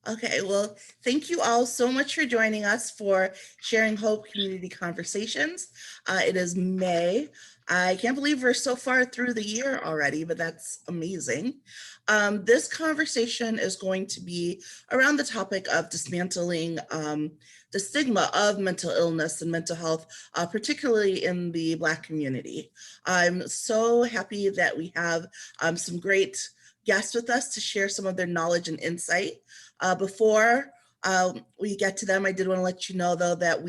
Okay, well, thank you all so much for joining us for Sharing Hope Community Conversations. It is May. I can't believe we're so far through the year already, but that's amazing. This conversation is going to be around the topic of dismantling the stigma of mental illness and mental health, particularly in the Black community. I'm so happy that we have some great guests with us to share some of their knowledge and insight. Before we get to them, I did want to let you know, though, that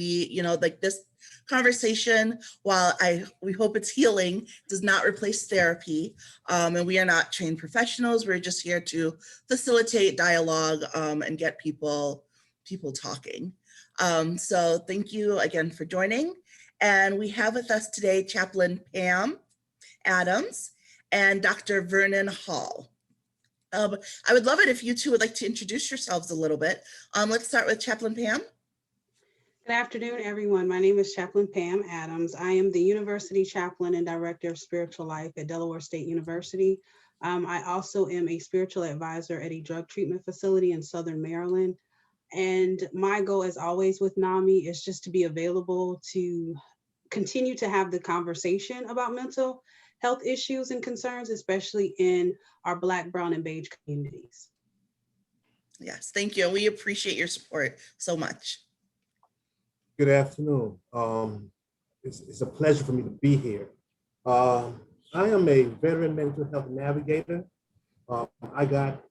like this conversation, while we hope it's healing, does not replace therapy. And we are not trained professionals. We're just here to facilitate dialogue and get people talking. So thank you again for joining. And we have with us today Chaplain Pam Adams and Dr. Vernon Hall. I would love it if you two would like to introduce yourselves a little bit. Let's start with Chaplain Pam. Good afternoon, everyone. My name is Chaplain Pam Adams. I am the University Chaplain and Director of Spiritual Life at Delaware State University. I also am a spiritual advisor at a drug treatment facility in Southern Maryland. And my goal, as always with NAMI, is just to be available to continue to have the conversation about mental health issues and concerns, especially in our Black, Brown, and Beige communities. Yes, thank you. We appreciate your support so much. Good afternoon. It's a pleasure for me to be here. I am a veteran mental health navigator. I got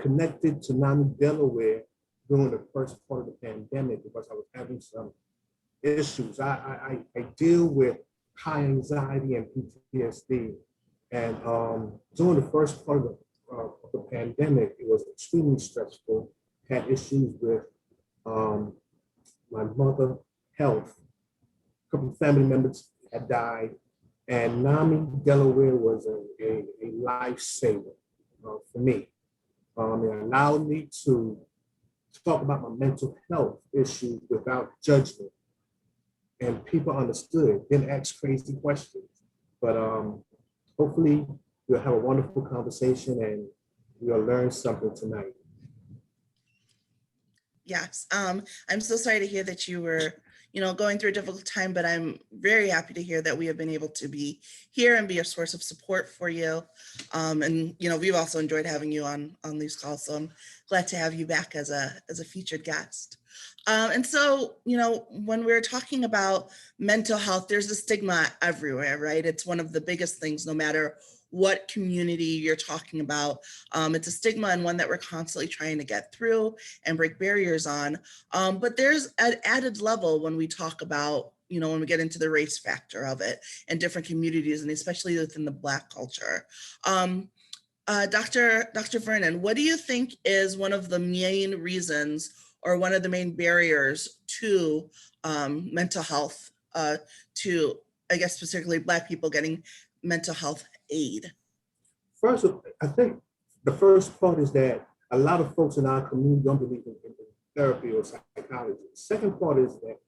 connected to NAMI Delaware during the first part of the pandemic because I was having some issues. I deal with high anxiety and PTSD. And during the first part of the pandemic, it was extremely stressful. Had issues with my mother's health. A couple of family members had died. And NAMI Delaware was a lifesaver for me. It allowed me to talk about my mental health issues without judgment. And people understood, didn't ask crazy questions. But hopefully we'll have a wonderful conversation and we'll learn something tonight. Yes, I'm so sorry to hear that you were, going through a difficult time, but I'm very happy to hear that we have been able to be here and be a source of support for you. And we've also enjoyed having you on these calls, so I'm glad to have you back as a featured guest. And so, when we're talking about mental health, there's a stigma everywhere, right? It's one of the biggest things, no matter what community you're talking about. It's a stigma and one that we're constantly trying to get through and break barriers on. But there's an added level when we talk about, when we get into the race factor of it and different communities, and especially within the Black culture. Dr. Vernon, what do you think is one of the main reasons or one of the main barriers to mental health, to, I guess, specifically Black people getting mental health aid? First, I think the first part is that a lot of folks in our community don't believe in therapy or psychology. The second part is that,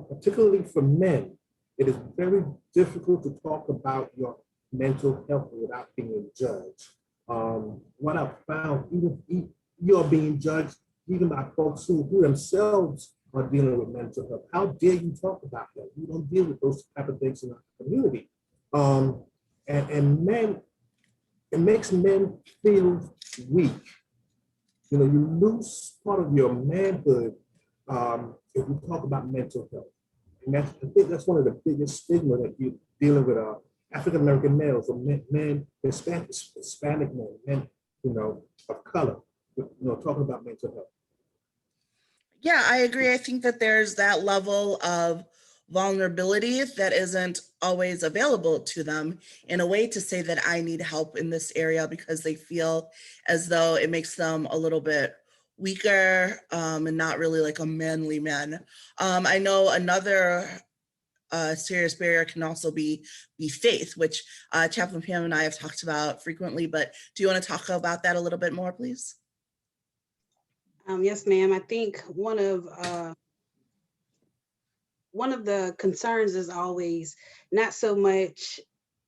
particularly for men, it is very difficult to talk about your mental health without being judged. What I've found, even you're being judged even by folks who themselves are dealing with mental health. How dare you talk about that? You don't deal with those type of things in our community. And men, it makes men feel weak. You lose part of your manhood if you talk about mental health. And I think that's one of the biggest stigma that you're dealing with African American males or men, Hispanic men, of color, talking about mental health. Yeah, I agree. I think that there's that level of vulnerability that isn't always available to them in a way to say that I need help in this area, because they feel as though it makes them a little bit weaker and not really like a manly man. I know another serious barrier can also be faith, which Chaplain Pam and I have talked about frequently, but do you want to talk about that a little bit more, please? Yes, ma'am. I think one of the concerns is always not so much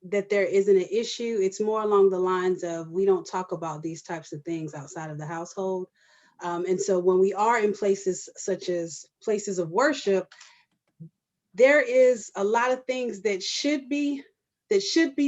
that there isn't an issue. It's more along the lines of we don't talk about these types of things outside of the household. And so when we are in places such as places of worship, there is a lot of things that should be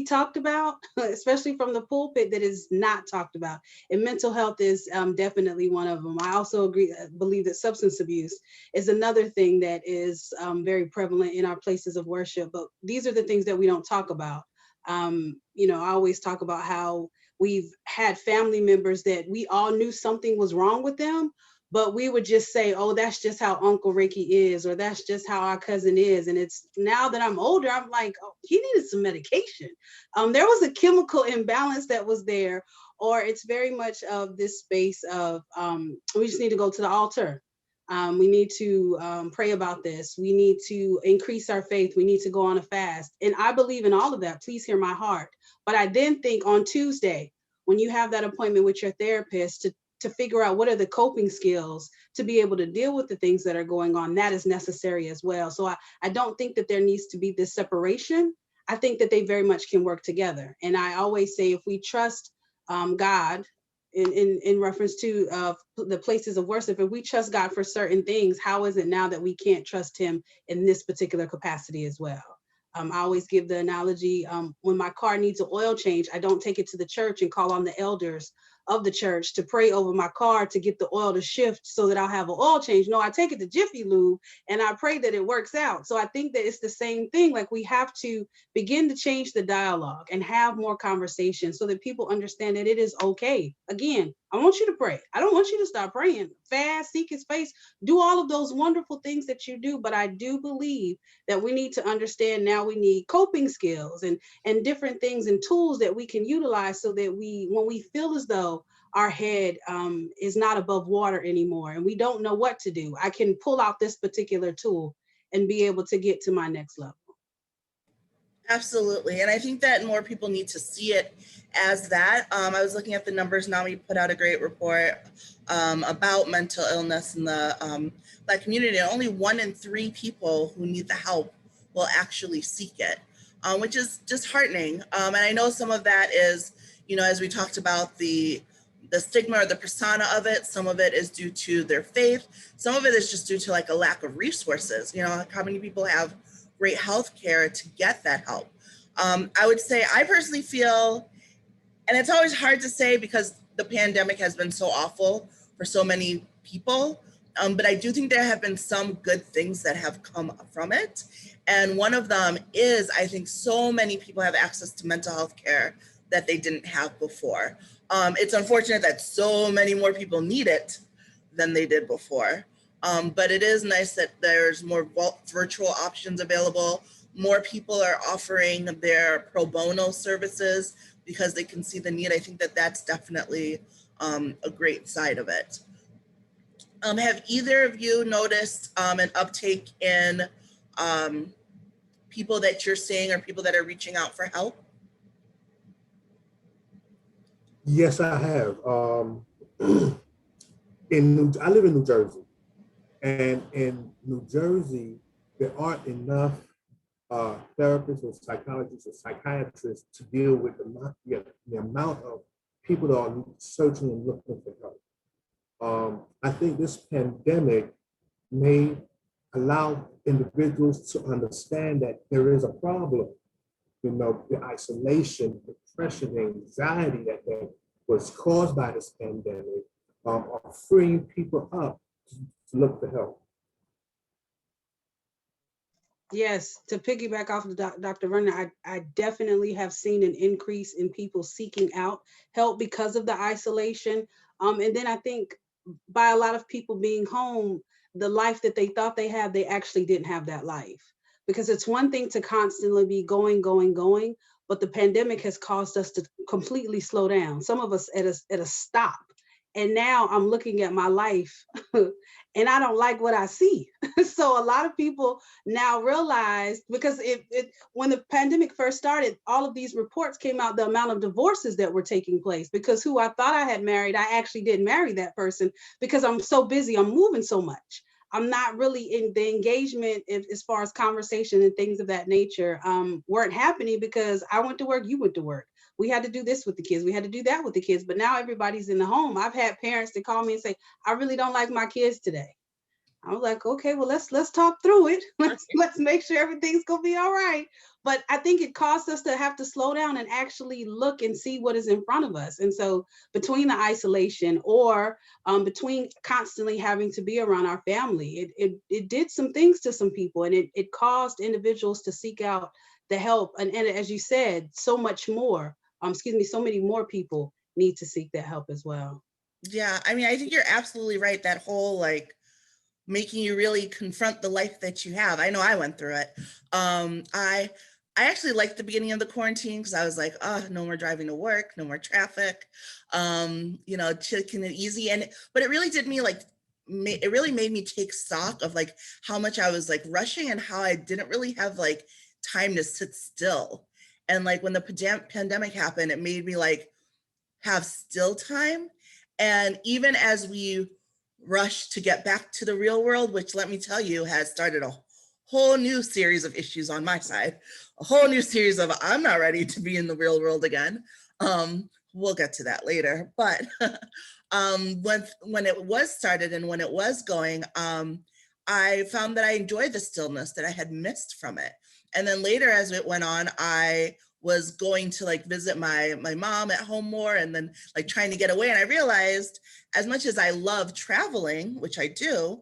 talked about, especially from the pulpit, that is not talked about. And mental health is definitely one of them. I also believe that substance abuse is another thing that is very prevalent in our places of worship. But these are the things that we don't talk about. You know, I always talk about how we've had family members that we all knew something was wrong with them, but we would just say, oh, that's just how Uncle Ricky is, or that's just how our cousin is. And it's now that I'm older, I'm like, oh, he needed some medication. There was a chemical imbalance that was there, or it's very much of this space of we just need to go to the altar. We need to pray about this. We need to increase our faith. We need to go on a fast. And I believe in all of that. Please hear my heart. But I then think on Tuesday, when you have that appointment with your therapist to figure out what are the coping skills to be able to deal with the things that are going on, that is necessary as well. So I don't think that there needs to be this separation. I think that they very much can work together. And I always say, if we trust God in reference to the places of worship, if we trust God for certain things, how is it now that we can't trust him in this particular capacity as well? I always give the analogy, when my car needs an oil change, I don't take it to the church and call on the elders of the church to pray over my car to get the oil to shift so that I'll have an oil change. No, I take it to Jiffy Lube and I pray that it works out. So I think that it's the same thing. Like, we have to begin to change the dialogue and have more conversations so that people understand that it is okay. Again, I want you to pray. I don't want you to stop praying. Fast, seek his face, do all of those wonderful things that you do. But I do believe that we need to understand now we need coping skills and different things and tools that we can utilize so that when we feel as though our head is not above water anymore and we don't know what to do, I can pull out this particular tool and be able to get to my next level. Absolutely. And I think that more people need to see it as that. I was looking at the numbers. NAMI put out a great report about mental illness in the Black community. And only 1 in 3 people who need the help will actually seek it, which is disheartening. And I know some of that is, you know, as we talked about, the stigma or the persona of it. Some of it is due to their faith. Some of it is just due to like a lack of resources. You know, how many people have great health care to get that help? I would say I personally feel, and it's always hard to say because the pandemic has been so awful for so many people, but I do think there have been some good things that have come from it. And one of them is, I think so many people have access to mental health care that they didn't have before. It's unfortunate that so many more people need it than they did before. But it is nice that there's more virtual options available. More people are offering their pro bono services because they can see the need. I think that that's definitely a great side of it. Have either of you noticed an uptake in people that you're seeing or people that are reaching out for help? Yes, I have. I live in New Jersey, and in New Jersey, there aren't enough therapists or psychologists or psychiatrists to deal with the amount of people that are searching and looking for help. I think this pandemic may allow individuals to understand that there is a problem. You know, the isolation, depression, anxiety that was caused by this pandemic are freeing people up to look for help. Yes, to piggyback off of Dr. Vernon, I definitely have seen an increase in people seeking out help because of the isolation. And then I think by a lot of people being home, the life that they thought they had, they actually didn't have that life. Because it's one thing to constantly be going, but the pandemic has caused us to completely slow down. Some of us at a stop. And now I'm looking at my life and I don't like what I see. So a lot of people now realize, because when the pandemic first started, all of these reports came out, the amount of divorces that were taking place, because who I thought I had married, I actually didn't marry that person because I'm so busy, I'm moving so much. I'm not really in the engagement as far as conversation and things of that nature weren't happening because I went to work, you went to work. We had to do this with the kids. We had to do that with the kids. But now everybody's in the home. I've had parents that call me and say, I really don't like my kids today. I was like, okay, well, let's talk through it. Let's make sure everything's gonna be all right. But I think it caused us to have to slow down and actually look and see what is in front of us. And so between the isolation or between constantly having to be around our family, it did some things to some people, and it caused individuals to seek out the help. And as you said, so much more, so many more people need to seek that help as well. Yeah, I mean, I think you're absolutely right. That whole like making you really confront the life that you have. I know I went through it. I actually liked the beginning of the quarantine because I was like, oh, no more driving to work, no more traffic, taking it easy. But it really did me like, it really made me take stock of like how much I was like rushing and how I didn't really have like time to sit still. And like when the pandemic happened, it made me like have still time. And even as we rush to get back to the real world, which let me tell you has started a whole new series of issues on my side, a whole new series of I'm not ready to be in the real world again. We'll get to that later. But when it was started and when it was going, I found that I enjoyed the stillness that I had missed from it. And then later as it went on, I was going to like visit my mom at home more and then like trying to get away. And I realized as much as I love traveling, which I do,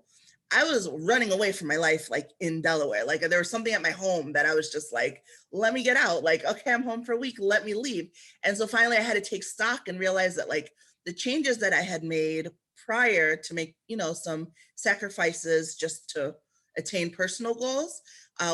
I was running away from my life like in Delaware. Like there was something at my home that I was just like, let me get out. Like, okay, I'm home for a week, let me leave. And so finally I had to take stock and realize that like the changes that I had made prior to make, some sacrifices just to attain personal goals,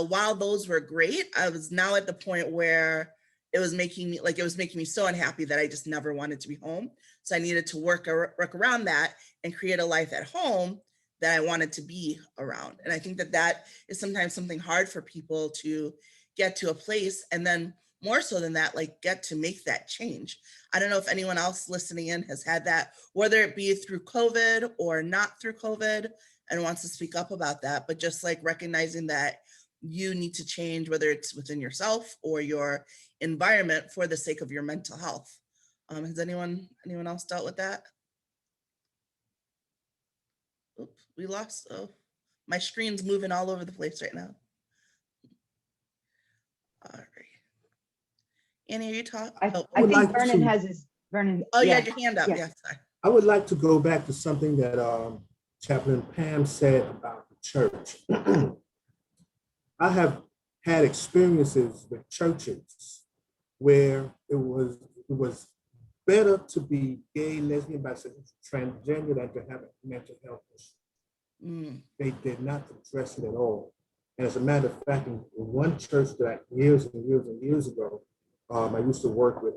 while those were great, I was now at the point where it was making me so unhappy that I just never wanted to be home. So I needed to work around that and create a life at home that I wanted to be around. And I think that is sometimes something hard for people to get to a place, and then more so than that, like get to make that change. I don't know if anyone else listening in has had that, whether it be through COVID or not through COVID, and wants to speak up about that, but just like recognizing that you need to change, whether it's within yourself or your environment for the sake of your mental health. Has anyone else dealt with that? Oops, we lost. Oh, my screen's moving all over the place right now. All right. Annie, are you talking? I think like Vernon to- has his, Vernon. Oh, you yeah, had your hand up. yeah. Yes. Sorry. I would like to go back to something that Chaplain Pam said about the church. I have had experiences with churches where it was better to be gay, lesbian, bisexual, transgender than to have a mental health issue. They did not address it at all. And as a matter of fact, in one church that years and years and years ago, I used to work with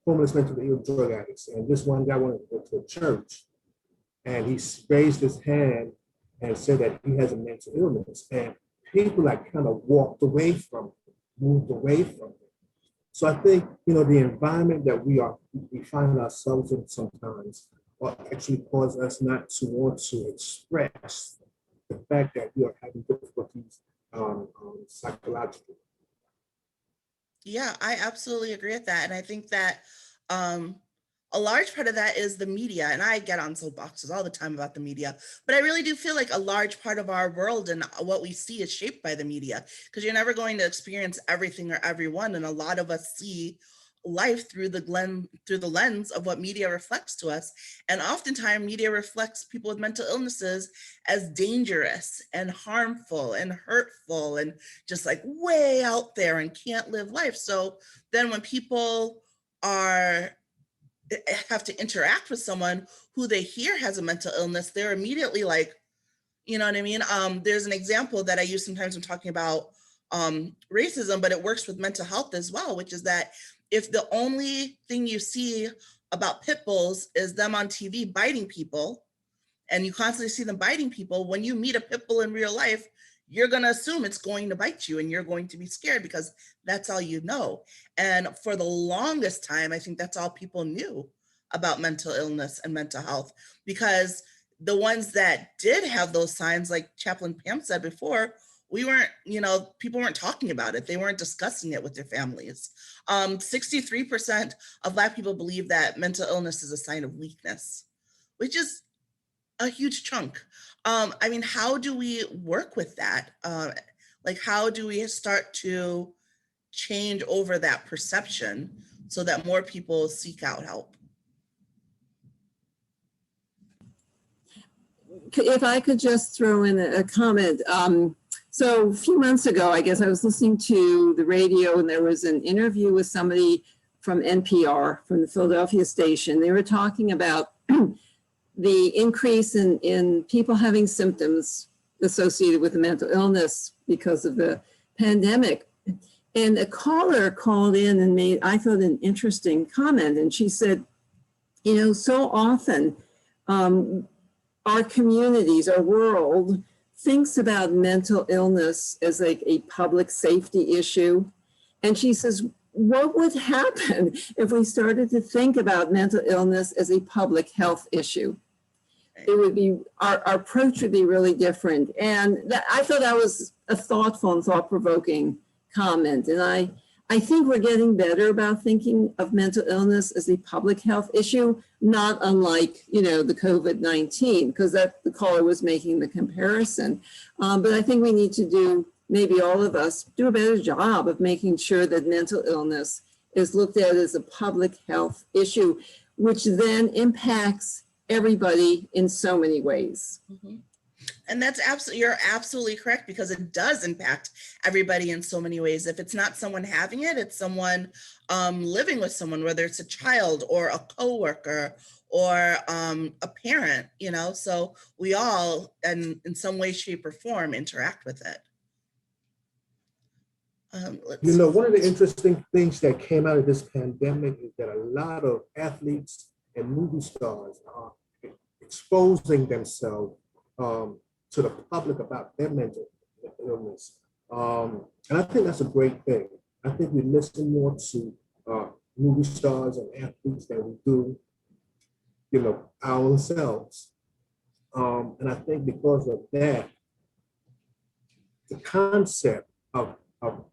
homeless mentally ill drug addicts. And this one guy wanted to go to a church, and he raised his hand and said that he has a mental illness. And people like kind of walked away from it, moved away from it. So I think, the environment that we find ourselves in sometimes actually cause us not to want to express the fact that we are having difficulties psychologically. Yeah, I absolutely agree with that. And I think that a large part of that is the media. And I get on soapboxes all the time about the media, but I really do feel like a large part of our world and what we see is shaped by the media, because you're never going to experience everything or everyone. And a lot of us see life through the lens of what media reflects to us. And oftentimes media reflects people with mental illnesses as dangerous and harmful and hurtful and just like way out there and can't live life. So then when people have to interact with someone who they hear has a mental illness, they're immediately like, you know what I mean? There's an example that I use sometimes when talking about racism, but it works with mental health as well, which is that if the only thing you see about pit bulls is them on TV biting people, and you constantly see them biting people, when you meet a pit bull in real life, you're going to assume it's going to bite you and you're going to be scared because that's all you know. And for the longest time, I think that's all people knew about mental illness and mental health, because the ones that did have those signs, like Chaplain Pam said before, we weren't, people weren't talking about it. They weren't discussing it with their families. 63% of Black people believe that mental illness is a sign of weakness, which is a huge chunk. I mean, how do we work with that? Like, how do we start to change over that perception so that more people seek out help? If I could just throw in a comment. So a few months ago, I guess I was listening to the radio and there was an interview with somebody from NPR, from the Philadelphia station. They were talking about the increase in people having symptoms associated with mental illness because of the pandemic. And a caller called in and made, I thought, an interesting comment. And she said, so often our communities, our world thinks about mental illness as like a public safety issue. And she says, what would happen if we started to think about mental illness as a public health issue? It would be, our approach would be really different. And I thought that was a thoughtful and thought-provoking comment. And I think we're getting better about thinking of mental illness as a public health issue, not unlike, the COVID-19, because that the caller was making the comparison. But I think we need to do, maybe all of us, do a better job of making sure that mental illness is looked at as a public health issue, which then impacts everybody in so many ways. Mm-hmm. And that's you're absolutely correct, because it does impact everybody in so many ways. If it's not someone having it, it's someone living with someone, whether it's a child or a coworker or a parent, so we all, in some way, shape, or form, interact with it. One of the interesting things that came out of this pandemic is that a lot of athletes and movie stars are exposing themselves to the public about their mental illness. And I think that's a great thing. I think we listen more to movie stars and athletes than we do, ourselves. And I think because of that, the concept of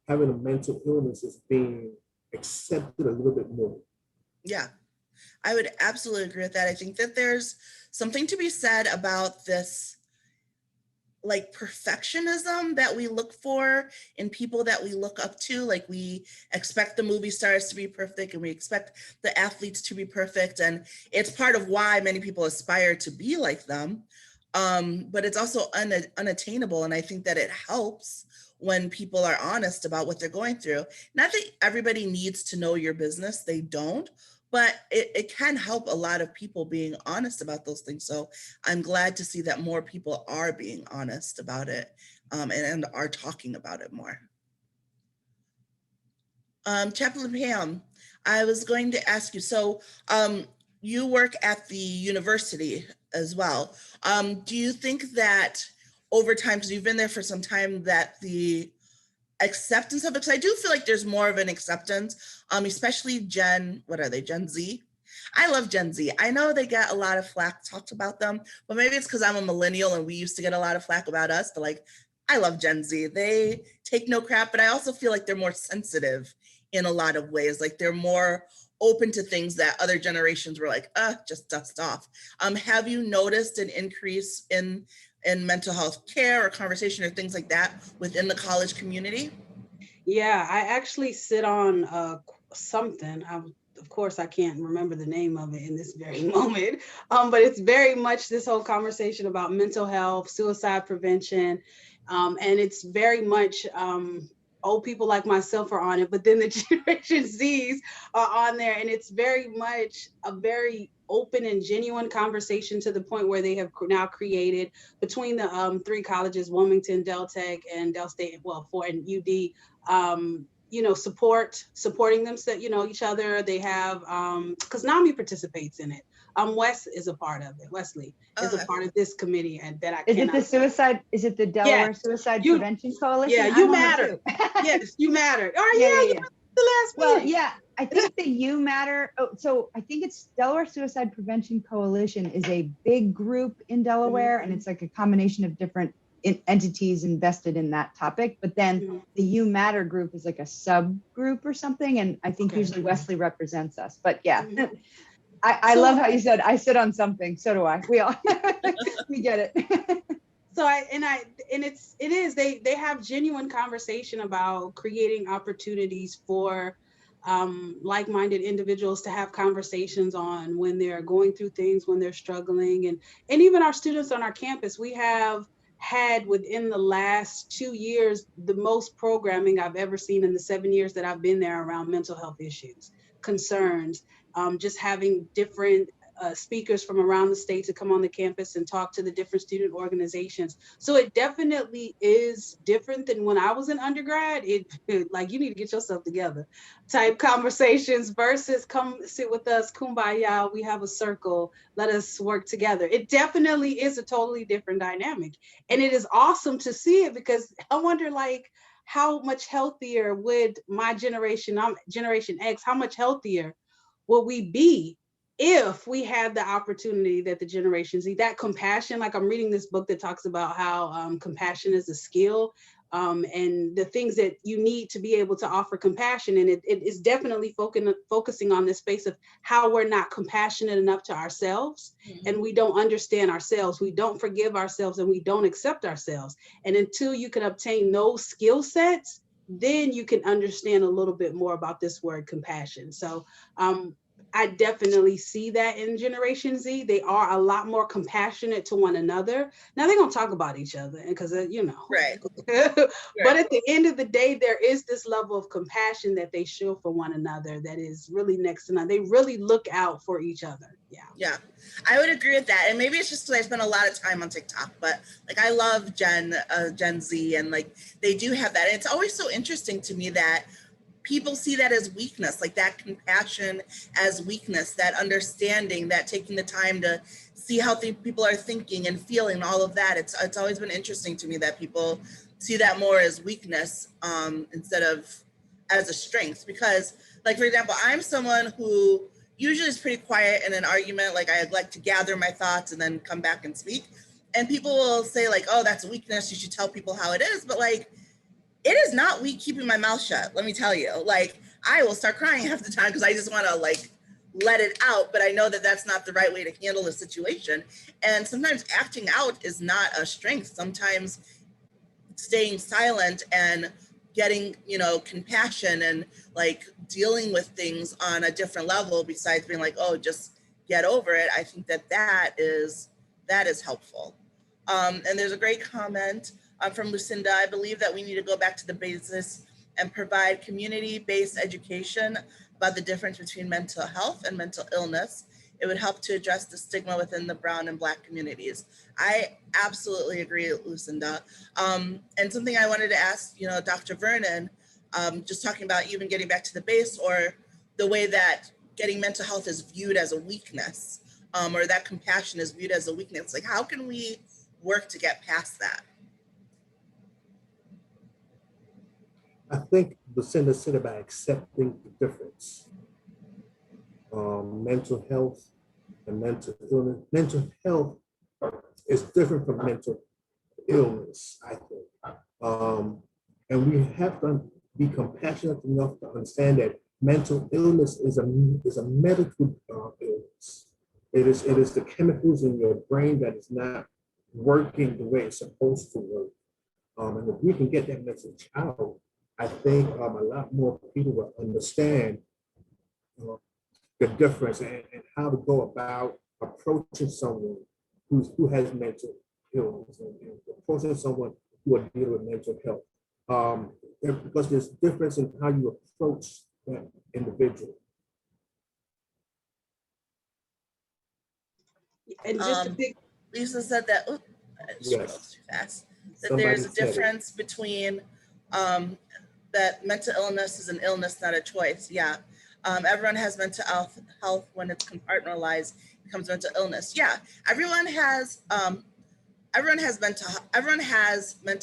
having a mental illness is being accepted a little bit more. Yeah, I would absolutely agree with that. I think that there's something to be said about this, like, perfectionism that we look for in people that we look up to. Like, we expect the movie stars to be perfect and we expect the athletes to be perfect. And it's part of why many people aspire to be like them. But it's also unattainable. And I think that it helps when people are honest about what they're going through. Not that everybody needs to know your business, they don't, but it can help a lot of people being honest about those things. So I'm glad to see that more people are being honest about it and are talking about it more. Chaplain Pam, I was going to ask you, so you work at the university as well. Do you think that over time, because you've been there for some time, that the acceptance of it, because I do feel like there's more of an acceptance, especially Gen Z. I love Gen Z. I know they get a lot of flack talked about them, but maybe it's because I'm a millennial and we used to get a lot of flack about us, but like, I love Gen Z. They take no crap, but I also feel like they're more sensitive in a lot of ways. Like, they're more open to things that other generations were like, just dust off. Have you noticed an increase in mental health care or conversation or things like that within the college community? Yeah, I actually sit on something. Of course, I can't remember the name of it in this very moment, but it's very much this whole conversation about mental health, suicide prevention, and it's very much old people like myself are on it, but then the Generation Zs are on there, and it's very much a very open and genuine conversation, to the point where they have now created, between the three colleges, Wilmington, Del Tech, and Del State, and UD, supporting them, each other. They have, because NAMI participates in it. Wes is a part of it. Wesley is a part of this committee, and that Is it the Delaware Suicide Prevention Coalition? Yeah, you matter. Yes, you matter. Oh yeah. The last meeting. Well, yeah. I think the You Matter, so I think it's Delaware Suicide Prevention Coalition is a big group in Delaware, and it's like a combination of different entities invested in that topic. But then the You Matter group is like a subgroup or something, and I think usually Wesley represents us. But yeah, I love how you said I sit on something. So do I. We all we get it. So they have genuine conversation about creating opportunities for like-minded individuals to have conversations on when they're going through things, when they're struggling, and even our students on our campus. We have had within the last 2 years the most programming I've ever seen in the 7 years that I've been there around mental health issues, concerns, just having different speakers from around the state to come on the campus and talk to the different student organizations. So it definitely is different than when I was an undergrad. Like, you need to get yourself together type conversations versus come sit with us, kumbaya, we have a circle, let us work together. It definitely is a totally different dynamic. And it is awesome to see it, because I wonder, like, how much healthier would my generation, I'm Generation X, how much healthier will we be if we had the opportunity that the Generation Z, that compassion, like I'm reading this book that talks about how compassion is a skill, and the things that you need to be able to offer compassion. And it is definitely focusing on this space of how we're not compassionate enough to ourselves, and we don't understand ourselves, we don't forgive ourselves, and we don't accept ourselves. And until you can obtain those skill sets, then you can understand a little bit more about this word compassion. So I definitely see that in Generation Z. They are a lot more compassionate to one another. Now they're going to talk about each other because, Right. But at the end of the day, there is this level of compassion that they show for one another that is really next to none. They really look out for each other. Yeah, I would agree with that. And maybe it's just because I spend a lot of time on TikTok, but like I love Gen Z, and like they do have that. And it's always so interesting to me that people see that as weakness, like that compassion as weakness, that understanding, that taking the time to see how people are thinking and feeling, all of that. It's always been interesting to me that people see that more as weakness instead of as a strength. Because, like, for example, I'm someone who usually is pretty quiet in an argument. Like, I like to gather my thoughts and then come back and speak. And people will say, like, oh, that's a weakness, you should tell people how it is. But like, it is not weak keeping my mouth shut, let me tell you. Like, I will start crying half the time because I just want to like let it out, but I know that that's not the right way to handle a situation. And sometimes acting out is not a strength. Sometimes staying silent and getting, compassion and like dealing with things on a different level besides being like, oh, just get over it. I think that is helpful. And there's a great comment from Lucinda. I believe that we need to go back to the basis and provide community-based education about the difference between mental health and mental illness. It would help to address the stigma within the Brown and Black communities. I absolutely agree, Lucinda. And something I wanted to ask, Dr. Vernon, just talking about even getting back to the base, or the way that getting mental health is viewed as a weakness, or that compassion is viewed as a weakness. Like, how can we work to get past that? I think Lucinda said about accepting the difference. Mental health and mental illness. Mental health is different from mental illness, I think. And we have to be compassionate enough to understand that mental illness is a medical illness. It is the chemicals in your brain that is not working the way it's supposed to work. And if we can get that message out, I think a lot more people will understand the difference and how to go about approaching someone who has mental illness, and approaching someone who are dealing with mental health. Because there's difference in how you approach that individual. And just Lisa said that, I just scrolled too fast, that there's a difference between that mental illness is an illness, not a choice. Yeah. Everyone has mental health when it's compartmentalized, becomes mental illness. Yeah, everyone has mental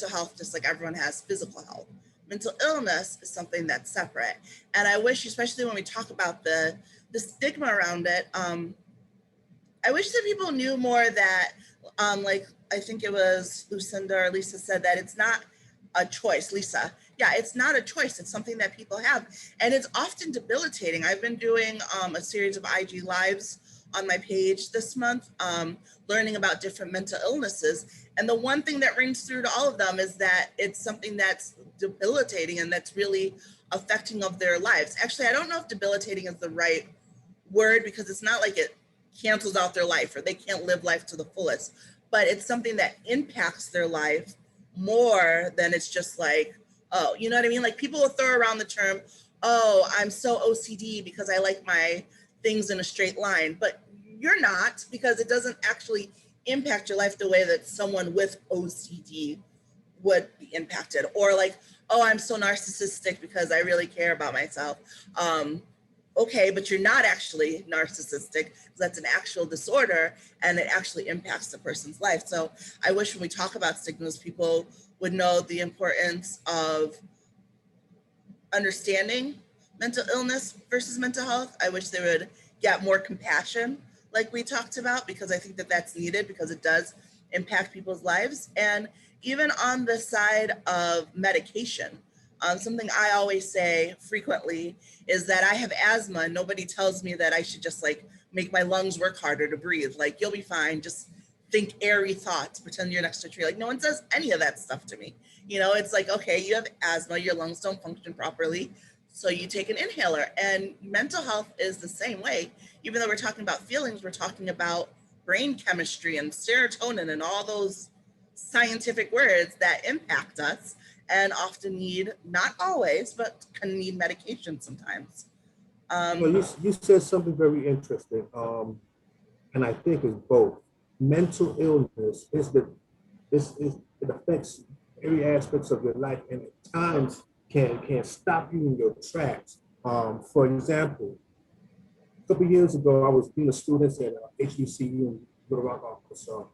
health, just like everyone has physical health. mental illness is something that's separate. And I wish, especially when we talk about the stigma around it, I wish that people knew more that, like, I think it was Lucinda or Lisa said that it's not a choice. Lisa, yeah, it's not a choice. It's something that people have. And it's often debilitating. I've been doing a series of IG Lives on my page this month, learning about different mental illnesses. And the one thing that rings through to all of them is that it's something that's debilitating and that's really affecting of their lives. Actually, I don't know if debilitating is the right word, because it's not like it cancels out their life or they can't live life to the fullest, but it's something that impacts their life more than it's just like, oh, you know what I mean? Like, people will throw around the term, oh, I'm so OCD because I like my things in a straight line, but you're not, because it doesn't actually impact your life the way that someone with OCD would be impacted. Or like, oh, I'm so narcissistic because I really care about myself. Okay, but you're not actually narcissistic, because that's an actual disorder and it actually impacts the person's life. So I wish when we talk about stigmas, people would know the importance of understanding mental illness versus mental health. I wish they would get more compassion, like we talked about, because I think that that's needed, because it does impact people's lives. And even on the side of medication, something I always say frequently is that I have asthma and nobody tells me that I should just like make my lungs work harder to breathe. Like, you'll be fine. Just think airy thoughts, pretend you're next to a tree. Like, no one says any of that stuff to me. You know, it's like, okay, you have asthma, your lungs don't function properly, so you take an inhaler. And mental health is the same way. Even though we're talking about feelings, we're talking about brain chemistry and serotonin and all those scientific words that impact us and often need, not always, but can need medication sometimes. Well, you said something very interesting, and I think it's both. Mental illness it affects every aspects of your life, and at times can stop you in your tracks. For example, a couple years ago, I was being a student at HBCU in Little Rock, Arkansas,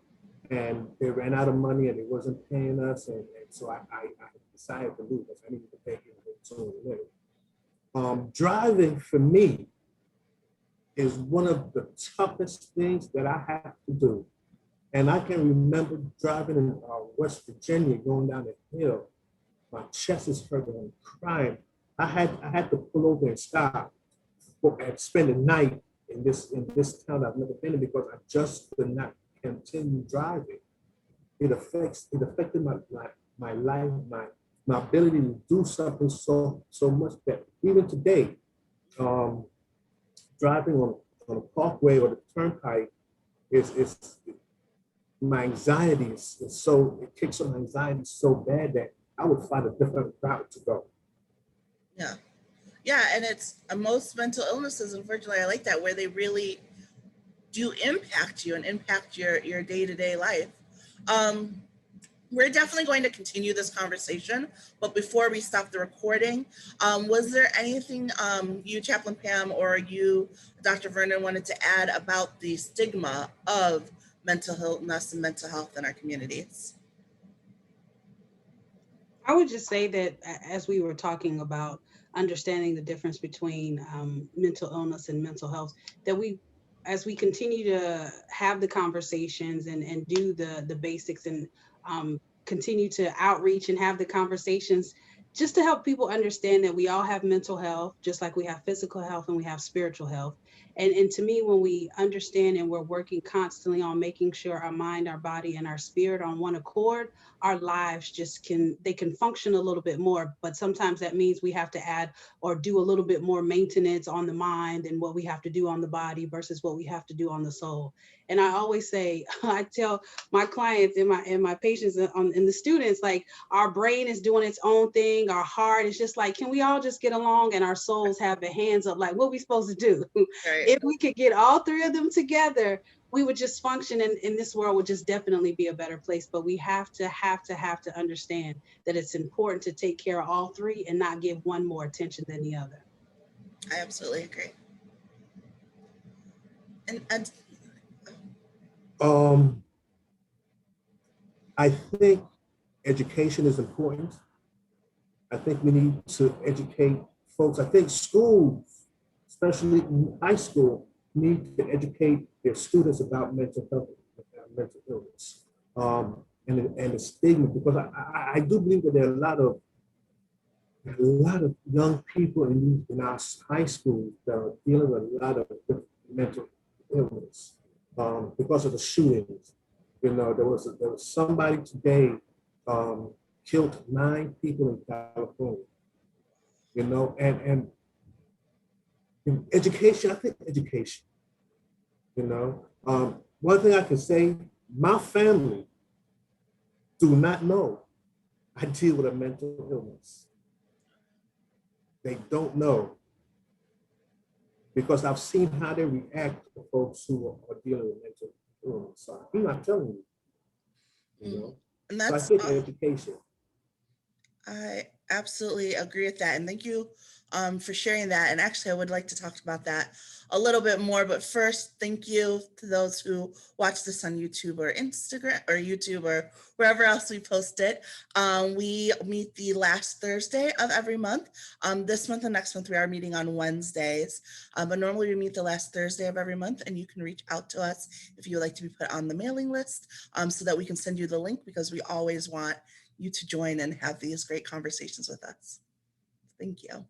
and they ran out of money and they wasn't paying us, and so I decided to leave because I needed to pay driving for me is one of the toughest things that I have to do. And I can remember driving in West Virginia, going down the hill. My chest is hurting and crying. I had to pull over and stop and spend the night in this town I've never been in, because I just could not continue driving. It affected my life, my ability to do something so much that even today, driving on a parkway or the turnpike is my anxiety is so, it kicks up my anxiety so bad that I would find a different route to go. Yeah. Yeah. And it's most mental illnesses, unfortunately, I like that, where they really do impact you and impact your day-to-day life. We're definitely going to continue this conversation, but before we stop the recording, was there anything you, Chaplain Pam, or you, Dr. Vernon, wanted to add about the stigma of mental illness and mental health in our communities? I would just say that as we were talking about understanding the difference between mental illness and mental health, that as we continue to have the conversations and do the basics and continue to outreach and have the conversations, just to help people understand that we all have mental health, just like we have physical health and we have spiritual health. And to me, when we understand and we're working constantly on making sure our mind, our body, and our spirit on one accord, our lives they can function a little bit more. But sometimes that means we have to add or do a little bit more maintenance on the mind and what we have to do on the body versus what we have to do on the soul. And I always say, I tell my clients and my patients and the students, like, our brain is doing its own thing. Our heart is just like, can we all just get along? And our souls have their hands up, like, what are we supposed to do? Right. If we could get all three of them together, we would just function, and this world would just definitely be a better place. But we have to understand that it's important to take care of all three and not give one more attention than the other. I absolutely agree. And I think education is important. I think we need to educate folks. I think schools, especially in high school, need to educate their students about mental health, mental illness, and the stigma, because I do believe that there are a lot of young people in our high schools that are dealing with a lot of mental illness because of the shootings. You know, there was somebody today killed 9 people in California. You know, and in education, I think education. You know, one thing I can say, my family do not know I deal with a mental illness. They don't know, because I've seen how they react to folks who are dealing with mental illness. So I'm not telling you, you know. And So I that's, think education. I absolutely agree with that. And thank you for sharing that. And actually, I would like to talk about that a little bit more. But first, thank you to those who watch this on YouTube or Instagram or YouTube or wherever else we post it. We meet the last Thursday of every month. This month and next month, we are meeting on Wednesdays. But normally we meet the last Thursday of every month. And you can reach out to us if you would like to be put on the mailing list so that we can send you the link, because we always want you to join and have these great conversations with us. Thank you.